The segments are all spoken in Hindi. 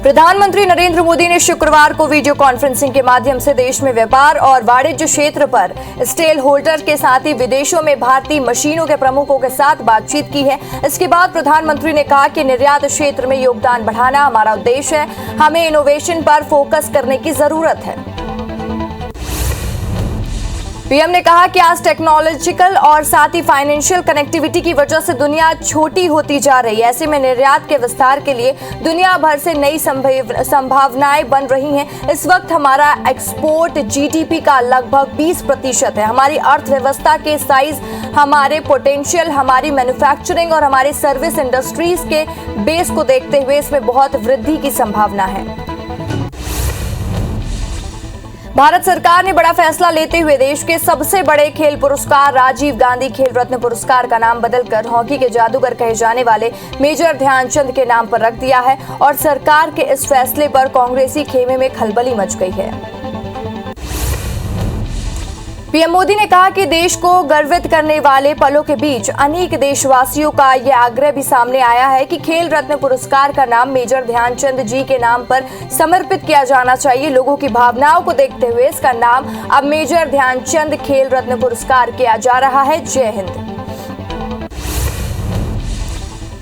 प्रधानमंत्री नरेंद्र मोदी ने शुक्रवार को वीडियो कॉन्फ्रेंसिंग के माध्यम से देश में व्यापार और वाणिज्य क्षेत्र पर स्टेक होल्डर के साथ ही विदेशों में भारतीय मशीनों के प्रमुखों के साथ बातचीत की है। इसके बाद प्रधानमंत्री ने कहा कि निर्यात क्षेत्र में योगदान बढ़ाना हमारा उद्देश्य है। हमें इनोवेशन पर फोकस करने की जरूरत है। पीएम ने कहा कि आज टेक्नोलॉजिकल और साथ ही फाइनेंशियल कनेक्टिविटी की वजह से दुनिया छोटी होती जा रही है। ऐसे में निर्यात के विस्तार के लिए दुनिया भर से नई संभावनाएं बन रही हैं। इस वक्त हमारा एक्सपोर्ट जीडीपी का लगभग 20% है। हमारी अर्थव्यवस्था के साइज, हमारे पोटेंशियल, हमारी मैन्युफैक्चरिंग और हमारी सर्विस इंडस्ट्रीज के बेस को देखते हुए इसमें बहुत वृद्धि की संभावना है। भारत सरकार ने बड़ा फैसला लेते हुए देश के सबसे बड़े खेल पुरस्कार राजीव गांधी खेल रत्न पुरस्कार का नाम बदलकर हॉकी के जादूगर कहे जाने वाले मेजर ध्यानचंद के नाम पर रख दिया है और सरकार के इस फैसले पर कांग्रेसी खेमे में खलबली मच गई है। पीएम मोदी ने कहा कि देश को गर्वित करने वाले पलों के बीच अनेक देशवासियों का यह आग्रह भी सामने आया है कि खेल रत्न पुरस्कार का नाम मेजर ध्यानचंद जी के नाम पर समर्पित किया जाना चाहिए। लोगों की भावनाओं को देखते हुए इसका नाम अब मेजर ध्यानचंद खेल रत्न पुरस्कार किया जा रहा है। जय हिंद।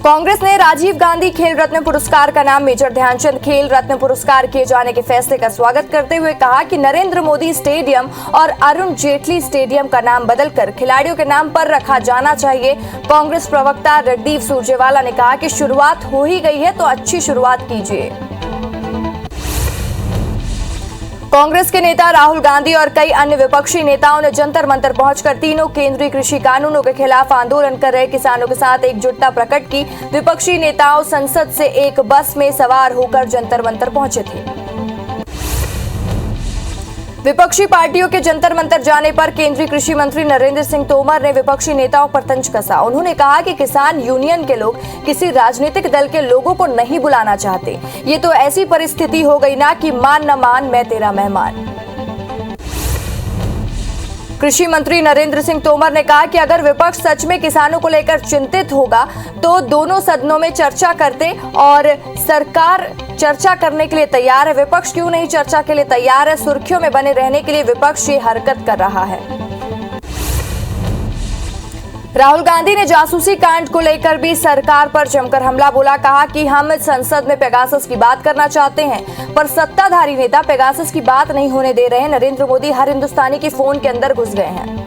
कांग्रेस ने राजीव गांधी खेल रत्न पुरस्कार का नाम मेजर ध्यानचंद खेल रत्न पुरस्कार किए जाने के फैसले का स्वागत करते हुए कहा कि नरेंद्र मोदी स्टेडियम और अरुण जेटली स्टेडियम का नाम बदलकर खिलाड़ियों के नाम पर रखा जाना चाहिए। कांग्रेस प्रवक्ता रणदीप सुरजेवाला ने कहा कि शुरुआत हो ही गई है तो अच्छी शुरुआत कीजिए। कांग्रेस के नेता राहुल गांधी और कई अन्य विपक्षी नेताओं ने जंतर मंतर पहुंचकर तीनों केंद्रीय कृषि कानूनों के खिलाफ आंदोलन कर रहे किसानों के साथ एकजुटता प्रकट की। विपक्षी नेताओं संसद से एक बस में सवार होकर जंतर मंतर पहुंचे थे। विपक्षी पार्टियों के जंतर मंतर जाने पर केंद्रीय कृषि मंत्री नरेंद्र सिंह तोमर ने विपक्षी नेताओं पर तंज कसा। उन्होंने कहा कि किसान यूनियन के लोग किसी राजनीतिक दल के लोगों को नहीं बुलाना चाहते। ये तो ऐसी परिस्थिति हो गई ना कि मान न मान मैं तेरा मेहमान। कृषि मंत्री नरेंद्र सिंह तोमर ने कहा कि अगर विपक्ष सच में किसानों को लेकर चिंतित होगा तो दोनों सदनों में चर्चा करते और सरकार चर्चा करने के लिए तैयार है। विपक्ष क्यों नहीं चर्चा के लिए तैयार है? सुर्खियों में बने रहने के लिए विपक्ष ये हरकत कर रहा है। राहुल गांधी ने जासूसी कांड को लेकर भी सरकार पर जमकर हमला बोला। कहा कि हम संसद में पेगासस की बात करना चाहते हैं पर सत्ताधारी नेता पेगासस की बात नहीं होने दे रहे हैं। नरेंद्र मोदी हर हिंदुस्तानी के फोन के अंदर घुस गए हैं।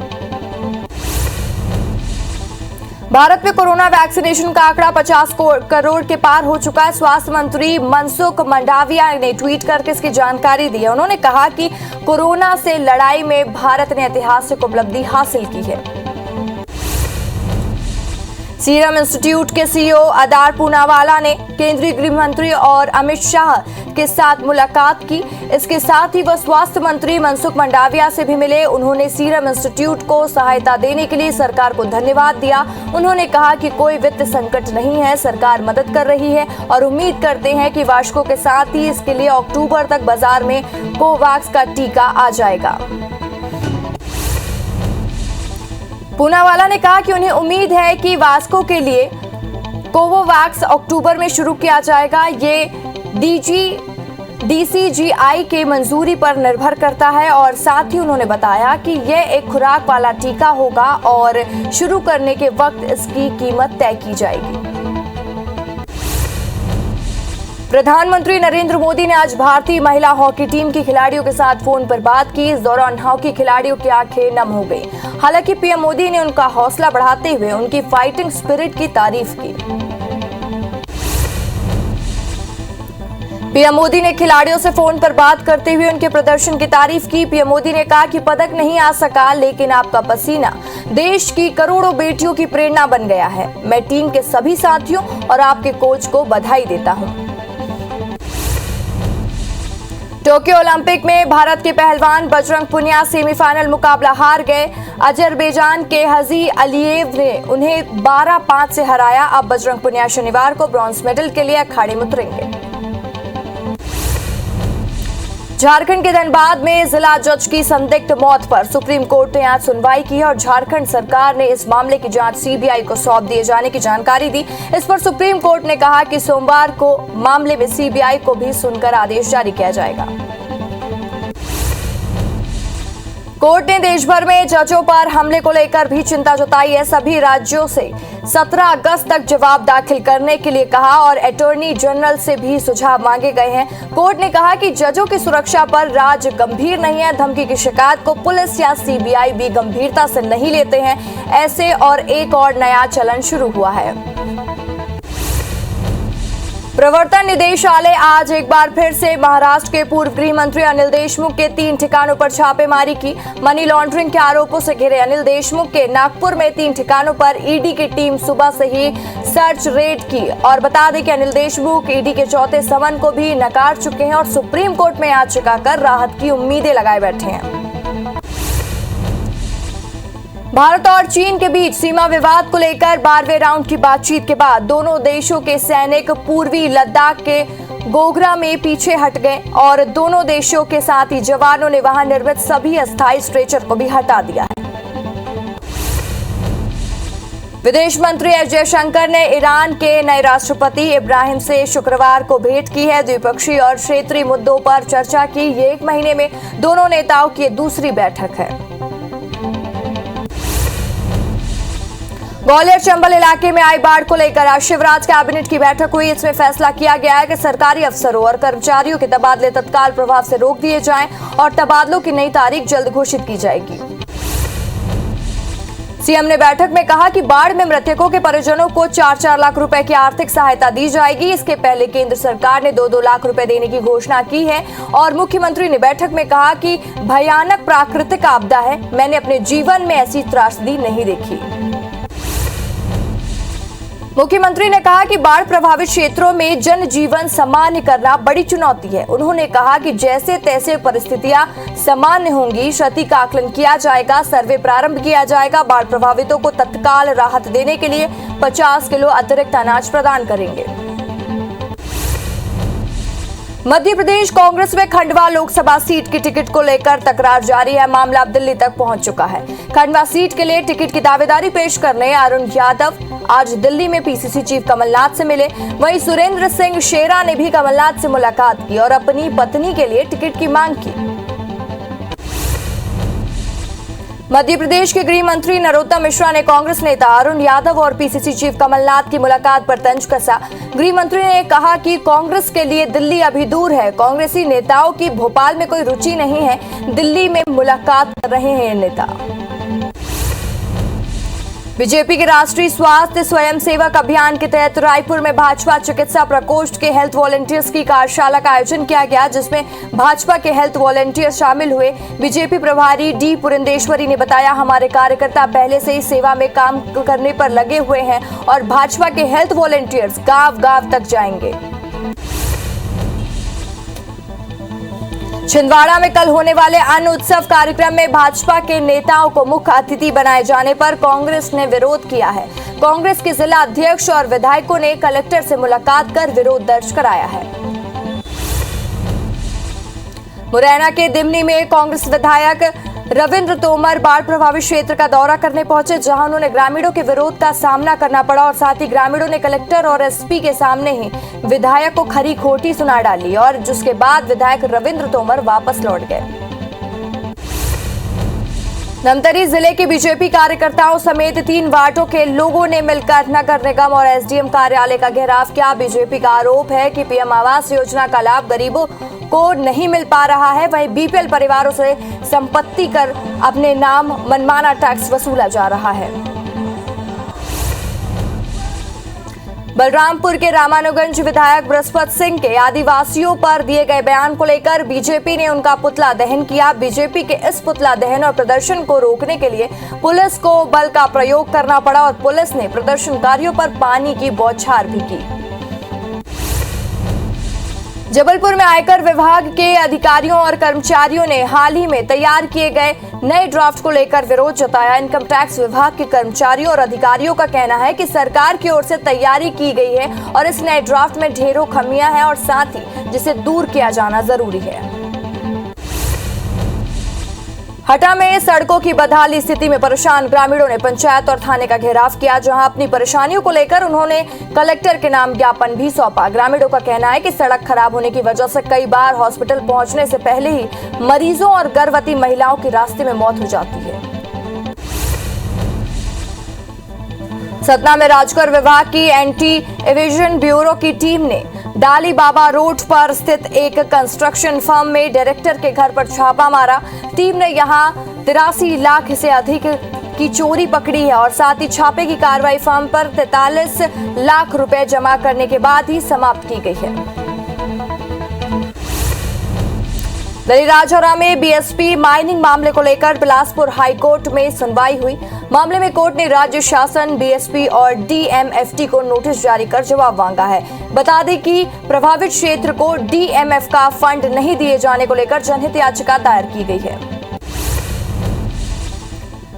भारत में कोरोना वैक्सीनेशन का आंकड़ा 50 करोड़ के पार हो चुका है। स्वास्थ्य मंत्री मनसुख मंडाविया ने ट्वीट करके इसकी जानकारी दी है। उन्होंने कहा कि कोरोना से लड़ाई में भारत ने ऐतिहासिक उपलब्धि हासिल की है। सीरम इंस्टीट्यूट के सीईओ अदार पूनावाला ने केंद्रीय गृह मंत्री और अमित शाह के साथ मुलाकात की। इसके साथ ही वह स्वास्थ्य मंत्री मनसुख मंडाविया से भी मिले। उन्होंने सीरम इंस्टीट्यूट को सहायता देने के लिए सरकार को धन्यवाद दिया। उन्होंने कहा कि कोई वित्त संकट नहीं है, सरकार मदद कर रही है और उम्मीद करते हैं कि वार्षिकों के साथ ही इसके लिए अक्टूबर तक बाजार में कोवैक्स का टीका आ जाएगा। पूनावाला ने कहा कि उन्हें उम्मीद है कि वास्को के लिए कोवोवैक्स अक्टूबर में शुरू किया जाएगा। ये डीसीजीआई के मंजूरी पर निर्भर करता है और साथ ही उन्होंने बताया कि यह एक खुराक वाला टीका होगा और शुरू करने के वक्त इसकी कीमत तय की जाएगी। प्रधानमंत्री नरेंद्र मोदी ने आज भारतीय महिला हॉकी टीम की खिलाड़ियों के साथ फोन पर बात की। इस दौरान हॉकी खिलाड़ियों की आंखें नम हो गई। हालांकि पीएम मोदी ने उनका हौसला बढ़ाते हुए उनकी फाइटिंग स्पिरिट की तारीफ की। पीएम मोदी ने खिलाड़ियों से फोन पर बात करते हुए उनके प्रदर्शन की तारीफ की। पीएम मोदी ने कहा कि पदक नहीं आ सका लेकिन आपका पसीना देश की करोड़ों बेटियों की प्रेरणा बन गया है। मैं टीम के सभी साथियों और आपके कोच को बधाई देता हूं। टोक्यो ओलंपिक में भारत के पहलवान बजरंग पुनिया सेमीफाइनल मुकाबला हार गए। अजरबैजान के हजी अलीएव ने उन्हें 12-5 से हराया। अब बजरंग पुनिया शनिवार को ब्रॉन्ज मेडल के लिए अखाड़े में उतरेंगे। झारखंड के धनबाद में जिला जज की संदिग्ध मौत पर सुप्रीम कोर्ट ने आज सुनवाई की और झारखंड सरकार ने इस मामले की जांच सीबीआई को सौंप दिए जाने की जानकारी दी। इस पर सुप्रीम कोर्ट ने कहा कि सोमवार को मामले में सीबीआई को भी सुनकर आदेश जारी किया जाएगा। कोर्ट ने देश भर में जजों पर हमले को लेकर भी चिंता जताई है। सभी राज्यों से 17 अगस्त तक जवाब दाखिल करने के लिए कहा और अटॉर्नी जनरल से भी सुझाव मांगे गए हैं। कोर्ट ने कहा कि जजों की सुरक्षा पर राज्य गंभीर नहीं है। धमकी की शिकायत को पुलिस या सीबीआई भी गंभीरता से नहीं लेते हैं। ऐसे और एक और नया चलन शुरू हुआ है। प्रवर्तन निदेशालय आज एक बार फिर से महाराष्ट्र के पूर्व गृह मंत्री अनिल देशमुख के 3 ठिकानों पर छापेमारी की। मनी लॉन्ड्रिंग के आरोपों से घिरे अनिल देशमुख के नागपुर में 3 ठिकानों पर ईडी की टीम सुबह से ही सर्च रेड की। और बता दें कि अनिल देशमुख ईडी के चौथे समन को भी नकार चुके हैं और सुप्रीम कोर्ट में याचिका कर राहत की उम्मीदें लगाए बैठे हैं। भारत और चीन के बीच सीमा विवाद को लेकर 12वें राउंड की बातचीत के बाद दोनों देशों के सैनिक पूर्वी लद्दाख के गोगरा में पीछे हट गए और दोनों देशों के साथ ही जवानों ने वहां निर्मित सभी अस्थायी स्ट्रेचर को भी हटा दिया है। विदेश मंत्री एस जयशंकर ने ईरान के नए राष्ट्रपति इब्राहिम से शुक्रवार को भेंट की है। द्विपक्षीय और क्षेत्रीय मुद्दों पर चर्चा की। ये 1 महीने में दोनों नेताओं की दूसरी बैठक है। ग्वालियर चंबल इलाके में आई बाढ़ को लेकर आज शिवराज कैबिनेट की बैठक हुई। इसमें फैसला किया गया है कि सरकारी अफसरों और कर्मचारियों के तबादले तत्काल प्रभाव से रोक दिए जाएं और तबादलों की नई तारीख जल्द घोषित की जाएगी। सीएम ने बैठक में कहा कि बाढ़ में मृतकों के परिजनों को 4-4 लाख रुपए की आर्थिक सहायता दी जाएगी। इसके पहले केंद्र सरकार ने 2-2 लाख रुपए देने की घोषणा की है। और मुख्यमंत्री ने बैठक में कहा कि भयानक प्राकृतिक आपदा है, मैंने अपने जीवन में ऐसी त्रासदी नहीं देखी। मुख्यमंत्री ने कहा कि बाढ़ प्रभावित क्षेत्रों में जनजीवन सामान्य करना बड़ी चुनौती है। उन्होंने कहा कि जैसे तैसे परिस्थितियां सामान्य होंगी, क्षति का आकलन किया जाएगा, सर्वे प्रारंभ किया जाएगा। बाढ़ प्रभावितों को तत्काल राहत देने के लिए 50 किलो अतिरिक्त अनाज प्रदान करेंगे। मध्य प्रदेश कांग्रेस में खंडवा लोकसभा सीट की टिकट को लेकर तकरार जारी है। मामला अब दिल्ली तक पहुंच चुका है। खंडवा सीट के लिए टिकट की दावेदारी पेश करने अरुण यादव आज दिल्ली में पीसीसी चीफ कमलनाथ से मिले। वहीं सुरेंद्र सिंह शेरा ने भी कमलनाथ से मुलाकात की और अपनी पत्नी के लिए टिकट की मांग की। मध्य प्रदेश के गृह मंत्री नरोत्तम मिश्रा ने कांग्रेस नेता अरुण यादव और पीसीसी चीफ कमलनाथ की मुलाकात पर तंज कसा। गृह मंत्री ने कहा कि कांग्रेस के लिए दिल्ली अभी दूर है। कांग्रेसी नेताओं की भोपाल में कोई रुचि नहीं है, दिल्ली में मुलाकात कर रहे हैं ये नेता। बीजेपी के राष्ट्रीय स्वास्थ्य स्वयंसेवक अभियान के तहत रायपुर में भाजपा चिकित्सा प्रकोष्ठ के हेल्थ वॉलंटियर्स की कार्यशाला का आयोजन किया गया, जिसमें भाजपा के हेल्थ वॉलंटियर्स शामिल हुए। बीजेपी प्रभारी डी पुरंदेश्वरी ने बताया, हमारे कार्यकर्ता पहले से ही सेवा में काम करने पर लगे हुए हैं और भाजपा के हेल्थ वॉलंटियर्स गांव-गांव तक जाएंगे। छिंदवाड़ा में कल होने वाले अन्न उत्सव कार्यक्रम में भाजपा के नेताओं को मुख्य अतिथि बनाए जाने पर कांग्रेस ने विरोध किया है। कांग्रेस के जिला अध्यक्ष और विधायकों ने कलेक्टर से मुलाकात कर विरोध दर्ज कराया है। मुरैना के दिमनी में कांग्रेस विधायक रविंद्र तोमर बाढ़ प्रभावित क्षेत्र का दौरा करने पहुंचे, जहां उन्होंने ग्रामीणों के विरोध का सामना करना पड़ा और साथ ही ग्रामीणों ने कलेक्टर और एसपी के सामने ही विधायक को खरी खोटी सुना डाली और जिसके बाद विधायक रविंद्र तोमर वापस लौट गए। धमतरी जिले के बीजेपी कार्यकर्ताओं समेत 3 वार्डों के लोगों ने मिलकर नगर निगम और एसडीएम कार्यालय का घेराव किया। बीजेपी का आरोप है कि पीएम आवास योजना का लाभ गरीबों को नहीं मिल पा रहा है। वहीं बीपीएल परिवारों से संपत्ति कर अपने नाम मनमाना टैक्स वसूला जा रहा है। बलरामपुर के रामानुगंज विधायक बृहस्पति सिंह के आदिवासियों पर दिए गए बयान को लेकर बीजेपी ने उनका पुतला दहन किया। बीजेपी के इस पुतला दहन और प्रदर्शन को रोकने के लिए पुलिस को बल का प्रयोग करना पड़ा और पुलिस ने प्रदर्शनकारियों पर पानी की बौछार भी की। जबलपुर में आयकर विभाग के अधिकारियों और कर्मचारियों ने हाल ही में तैयार किए गए नए ड्राफ्ट को लेकर विरोध जताया। इनकम टैक्स विभाग के कर्मचारियों और अधिकारियों का कहना है कि सरकार की ओर से तैयारी की गई है और इस नए ड्राफ्ट में ढेरों खामियां हैं और साथ ही जिसे दूर किया जाना जरूरी है। हटा में सड़कों की बदहाली स्थिति में परेशान ग्रामीणों ने पंचायत और थाने का घेराव किया, जहां अपनी परेशानियों को लेकर उन्होंने कलेक्टर के नाम ज्ञापन भी सौंपा। ग्रामीणों का कहना है कि सड़क खराब होने की वजह से कई बार हॉस्पिटल पहुंचने से पहले ही मरीजों और गर्भवती महिलाओं की रास्ते में मौत हो जाती है। सतना में राजगढ़ विभाग की एंटी एविजन ब्यूरो की टीम ने डाली बाबा रोड पर स्थित एक कंस्ट्रक्शन फर्म में डायरेक्टर के घर पर छापा मारा। टीम ने यहां 83 लाख से अधिक की चोरी पकड़ी है और साथ ही छापे की कार्रवाई फर्म पर 43 लाख रुपए जमा करने के बाद ही समाप्त की गई है। दलीराजौरा में बीएसपी माइनिंग मामले को लेकर बिलासपुर हाईकोर्ट में सुनवाई हुई। मामले में कोर्ट ने राज्य शासन, बीएसपी और डीएमएफटी को नोटिस जारी कर जवाब मांगा है। बता दें कि प्रभावित क्षेत्र को डीएमएफ का फंड नहीं दिए जाने को लेकर जनहित याचिका दायर की गई है।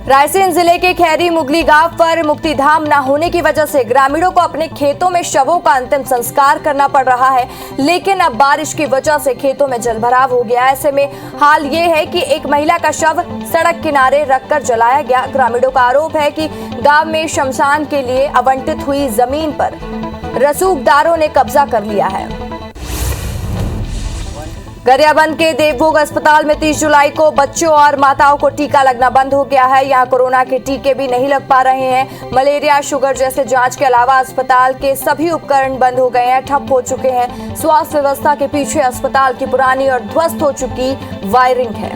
रायसेन जिले के खैरी मुगली गांव पर मुक्तिधाम न होने की वजह से ग्रामीणों को अपने खेतों में शवों का अंतिम संस्कार करना पड़ रहा है, लेकिन अब बारिश की वजह से खेतों में जलभराव हो गया। ऐसे में हाल ये है कि एक महिला का शव सड़क किनारे रखकर जलाया गया। ग्रामीणों का आरोप है कि गांव में शमशान के लिए आवंटित हुई जमीन पर रसूखदारों ने कब्जा कर लिया है। गरियाबंद के देवभोग अस्पताल में 30 जुलाई को बच्चों और माताओं को टीका लगना बंद हो गया है। यहां कोरोना के टीके भी नहीं लग पा रहे हैं। मलेरिया, शुगर जैसे जांच के अलावा अस्पताल के सभी उपकरण बंद हो गए हैं, ठप हो चुके हैं। स्वास्थ्य व्यवस्था के पीछे अस्पताल की पुरानी और ध्वस्त हो चुकी वायरिंग है।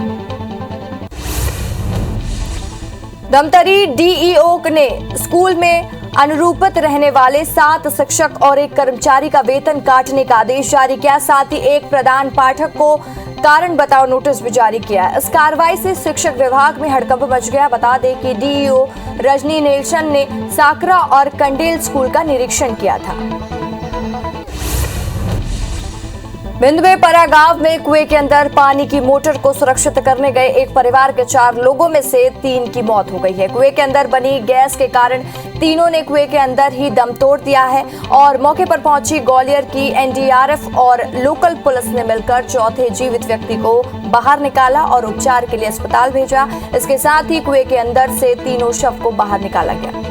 धमतरी डीईओ ने स्कूल में अनुरूपित रहने वाले 7 शिक्षक और एक कर्मचारी का वेतन काटने का आदेश जारी किया। साथ ही एक प्रधान पाठक को कारण बताओ नोटिस भी जारी किया। इस कार्रवाई से शिक्षक विभाग में हड़कंप मच गया। बता दें कि डीईओ रजनी नेल्सन ने साकरा और कंडेल स्कूल का निरीक्षण किया था। भिंड में परा गांव में कुएं के अंदर पानी की मोटर को सुरक्षित करने गए एक परिवार के 4 लोगों में से 3 की मौत हो गई है। कुएं के अंदर बनी गैस के कारण तीनों ने कुएं के अंदर ही दम तोड़ दिया है और मौके पर पहुंची ग्वालियर की एनडीआरएफ और लोकल पुलिस ने मिलकर चौथे जीवित व्यक्ति को बाहर निकाला और उपचार के लिए अस्पताल भेजा। इसके साथ ही कुएं के अंदर से तीनों शव को बाहर निकाला गया।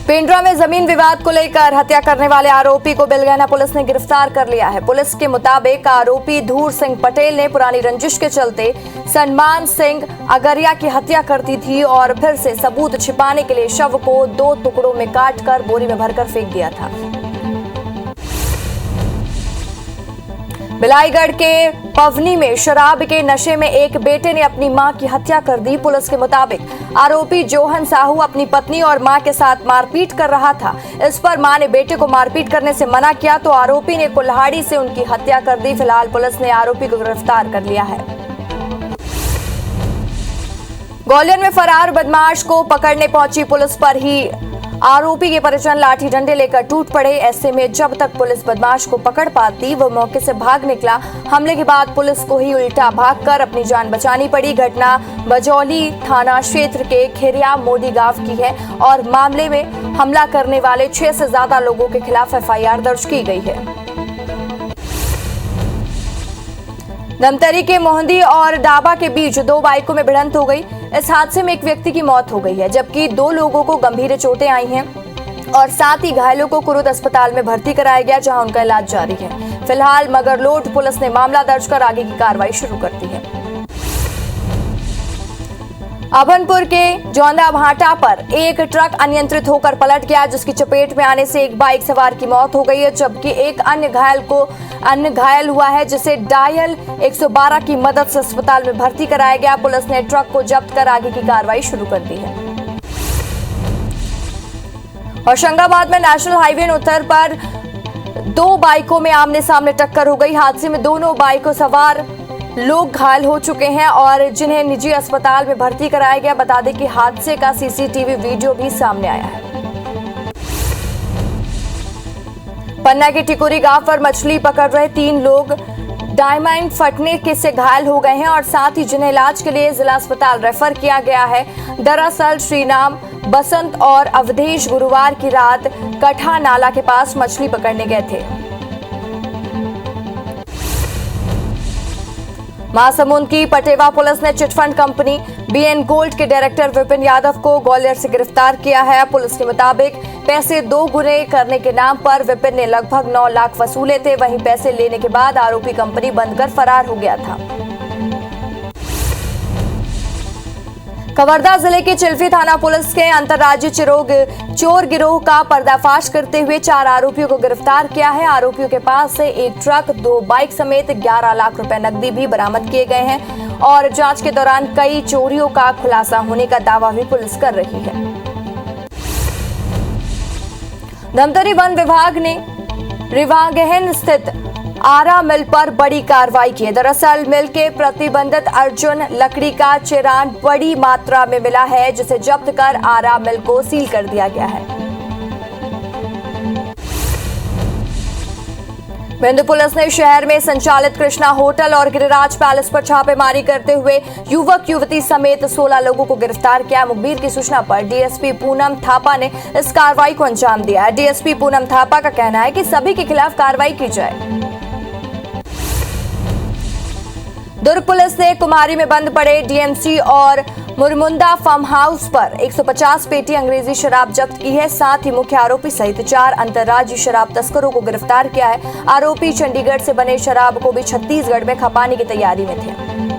पेंड्रा में जमीन विवाद को लेकर हत्या करने वाले आरोपी को बिलगहना पुलिस ने गिरफ्तार कर लिया है। पुलिस के मुताबिक आरोपी धूर सिंह पटेल ने पुरानी रंजिश के चलते सन्मान सिंह अगरिया की हत्या कर दी थी और फिर से सबूत छिपाने के लिए शव को 2 टुकड़ों में काटकर बोरी में भरकर फेंक दिया था। बिलाईगढ़ के पवनी में शराब के नशे में एक बेटे ने अपनी मां की हत्या कर दी। पुलिस के मुताबिक आरोपी जोहन साहू अपनी पत्नी और मां के साथ मारपीट कर रहा था। इस पर मां ने बेटे को मारपीट करने से मना किया तो आरोपी ने कुल्हाड़ी से उनकी हत्या कर दी। फिलहाल पुलिस ने आरोपी को गिरफ्तार कर लिया है। ग्वालियर में फरार बदमाश को पकड़ने पहुंची पुलिस पर ही आरोपी के परिजन लाठी डंडे लेकर टूट पड़े। ऐसे में जब तक पुलिस बदमाश को पकड़ पाती वो मौके से भाग निकला। हमले के बाद पुलिस को ही उल्टा भागकर अपनी जान बचानी पड़ी। घटना बजौली थाना क्षेत्र के खेरिया मोदी गांव की है और मामले में हमला करने वाले 6 से ज्यादा लोगों के खिलाफ एफआईआर दर्ज की गई है। धमतरी के मोहंदी और डाबा के बीच 2 बाइकों में भिड़ंत हो गई। इस हादसे में एक व्यक्ति की मौत हो गई है जबकि 2 लोगों को गंभीर चोटें आई हैं और साथ ही घायलों को कुरुद अस्पताल में भर्ती कराया गया जहां उनका इलाज जारी है। फिलहाल मगरलोड पुलिस ने मामला दर्ज कर आगे की कार्रवाई शुरू कर दी है। अभनपुर के जौंदा भाटा पर एक ट्रक अनियंत्रित होकर पलट गया जिसकी चपेट में आने से एक बाइक सवार की मौत हो गई है जबकि एक अन्य घायल हुआ है जिसे डायल 112 की मदद से अस्पताल में भर्ती कराया गया। पुलिस ने ट्रक को जब्त कर आगे की कार्रवाई शुरू कर दी है। होशंगाबाद में नेशनल हाईवे उत्तर पर 2 बाइकों में आमने सामने टक्कर हो गई। हादसे में दोनों बाइकों सवार लोग घायल हो चुके हैं और जिन्हें निजी अस्पताल में भर्ती कराया गया। बता दें कि हादसे का सीसीटीवी वीडियो भी सामने आया है। पन्ना के टिकुरी गांव पर मछली पकड़ रहे 3 लोग डायमंड फटने के से घायल हो गए हैं और साथ ही जिन्हें इलाज के लिए जिला अस्पताल रेफर किया गया है। दरअसल श्रीनाम, बसंत और अवधेश गुरुवार की रात कठा नाला के पास मछली पकड़ने गए थे। महासमुंद की पटेवा पुलिस ने चिटफंड कंपनी बीएन गोल्ड के डायरेक्टर विपिन यादव को ग्वालियर से गिरफ्तार किया है। पुलिस के मुताबिक पैसे 2 गुने करने के नाम पर विपिन ने लगभग 9 लाख वसूले थे। वहीं पैसे लेने के बाद आरोपी कंपनी बंद कर फरार हो गया था। कवर्धा जिले की चिल्फी थाना पुलिस के अंतर्राज्यीय चोर गिरोह का पर्दाफाश करते हुए 4 आरोपियों को गिरफ्तार किया है। आरोपियों के पास से एक ट्रक, 2 बाइक समेत 11 लाख रुपए नकदी भी बरामद किए गए हैं और जांच के दौरान कई चोरियों का खुलासा होने का दावा भी पुलिस कर रही है। धमतरी वन विभाग ने रिवागहन स्थित आरा मिल पर बड़ी कार्रवाई की है। दरअसल मिल के प्रतिबंधित अर्जुन लकड़ी का चिरान बड़ी मात्रा में मिला है, जिसे जब्त कर आरा मिल को सील कर दिया गया है। बिंदु पुलिस ने शहर में संचालित कृष्णा होटल और गिरिराज पैलेस पर छापेमारी करते हुए युवक युवती समेत 16 लोगों को गिरफ्तार किया। मुखबिर की सूचना पर डीएसपी पूनम थापा ने इस कार्रवाई को अंजाम दिया है। डीएसपी पूनम थापा का कहना है कि सभी के खिलाफ कार्रवाई की जाए। दुर्ग पुलिस ने कुमारी में बंद पड़े डीएमसी और मुरमुंदा फार्म हाउस पर 150 पेटी अंग्रेजी शराब जब्त की है। साथ ही मुख्य आरोपी सहित 4 अंतर्राज्यीय शराब तस्करों को गिरफ्तार किया है। आरोपी चंडीगढ़ से बने शराब को भी छत्तीसगढ़ में खपाने की तैयारी में थे।